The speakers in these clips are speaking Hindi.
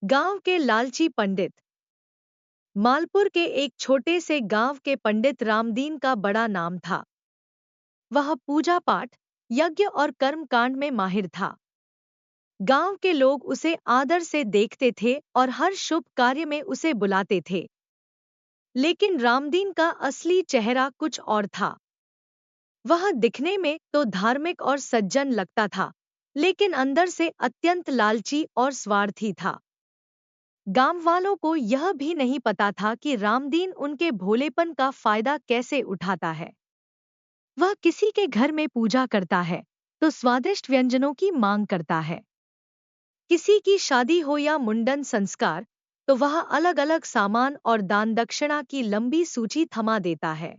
गांव के लालची पंडित। मालपुर के एक छोटे से गांव के पंडित रामदीन का बड़ा नाम था। वह पूजा पाठ, यज्ञ और कर्म कांड में माहिर था। गांव के लोग उसे आदर से देखते थे और हर शुभ कार्य में उसे बुलाते थे। लेकिन रामदीन का असली चेहरा कुछ और था। वह दिखने में तो धार्मिक और सज्जन लगता था, लेकिन अंदर से अत्यंत लालची और स्वार्थी था। गांव वालों को यह भी नहीं पता था कि रामदीन उनके भोलेपन का फायदा कैसे उठाता है। वह किसी के घर में पूजा करता है तो स्वादिष्ट व्यंजनों की मांग करता है। किसी की शादी हो या मुंडन संस्कार, तो वह अलग अलग सामान और दान दक्षिणा की लंबी सूची थमा देता है।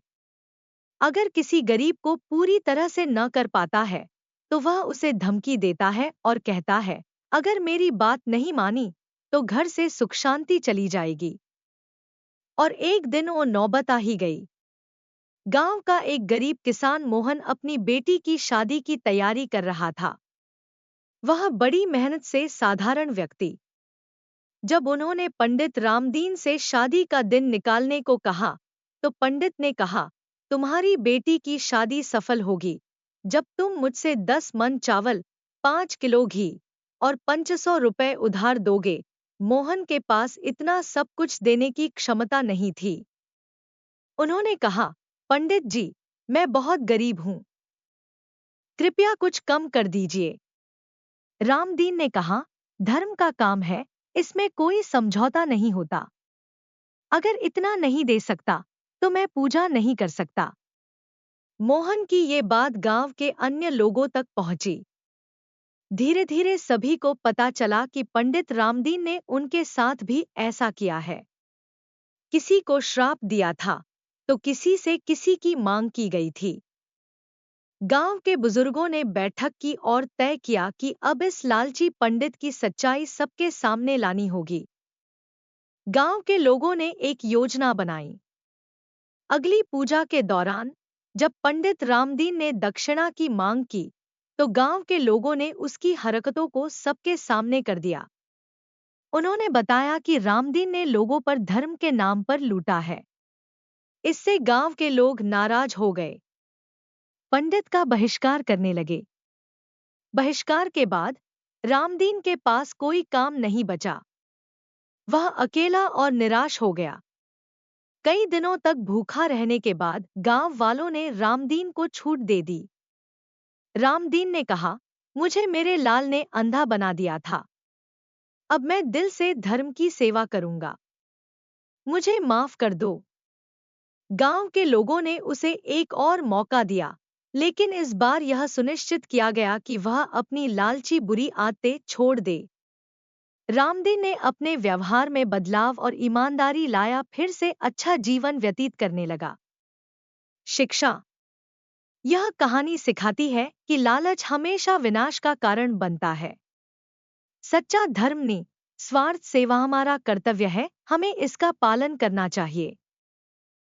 अगर किसी गरीब को पूरी तरह से न कर पाता है, तो वह उसे धमकी देता है और कहता है, अगर मेरी बात नहीं मानी तो घर से सुख शांति चली जाएगी। और एक दिन वो नौबत आ ही गई। गांव का एक गरीब किसान मोहन अपनी बेटी की शादी की तैयारी कर रहा था। वह बड़ी मेहनत से साधारण व्यक्ति। जब उन्होंने पंडित रामदीन से शादी का दिन निकालने को कहा, तो पंडित ने कहा, तुम्हारी बेटी की शादी सफल होगी जब तुम मुझसे 10 मन चावल, 5 किलो घी और 500 रुपए उधार दोगे। मोहन के पास इतना सब कुछ देने की क्षमता नहीं थी। उन्होंने कहा, पंडित जी, मैं बहुत गरीब हूं, कृपया कुछ कम कर दीजिए। रामदीन ने कहा, धर्म का काम है, इसमें कोई समझौता नहीं होता। अगर इतना नहीं दे सकता तो मैं पूजा नहीं कर सकता। मोहन की ये बात गांव के अन्य लोगों तक पहुंची। धीरे धीरे सभी को पता चला कि पंडित रामदीन ने उनके साथ भी ऐसा किया है। किसी को श्राप दिया था तो किसी से किसी की मांग की गई थी। गांव के बुजुर्गों ने बैठक की और तय किया कि अब इस लालची पंडित की सच्चाई सबके सामने लानी होगी। गांव के लोगों ने एक योजना बनाई। अगली पूजा के दौरान जब पंडित रामदीन ने दक्षिणा की मांग की, तो गांव के लोगों ने उसकी हरकतों को सबके सामने कर दिया। उन्होंने बताया कि रामदीन ने लोगों पर धर्म के नाम पर लूटा है। इससे गांव के लोग नाराज हो गए, पंडित का बहिष्कार करने लगे। बहिष्कार के बाद रामदीन के पास कोई काम नहीं बचा। वह अकेला और निराश हो गया। कई दिनों तक भूखा रहने के बाद गांव वालों ने रामदीन को छूट दे दी। रामदीन ने कहा, मुझे मेरे लाल ने अंधा बना दिया था। अब मैं दिल से धर्म की सेवा करूंगा। मुझे माफ कर दो। गांव के लोगों ने उसे एक और मौका दिया, लेकिन इस बार यह सुनिश्चित किया गया कि वह अपनी लालची बुरी आदतें छोड़ दे। रामदीन ने अपने व्यवहार में बदलाव और ईमानदारी लाया, फिर से अच्छा जीवन व्यतीत करने लगा। शिक्षा। यह कहानी सिखाती है कि लालच हमेशा विनाश का कारण बनता है। सच्चा धर्म निस्वार्थ सेवा हमारा कर्तव्य है, हमें इसका पालन करना चाहिए।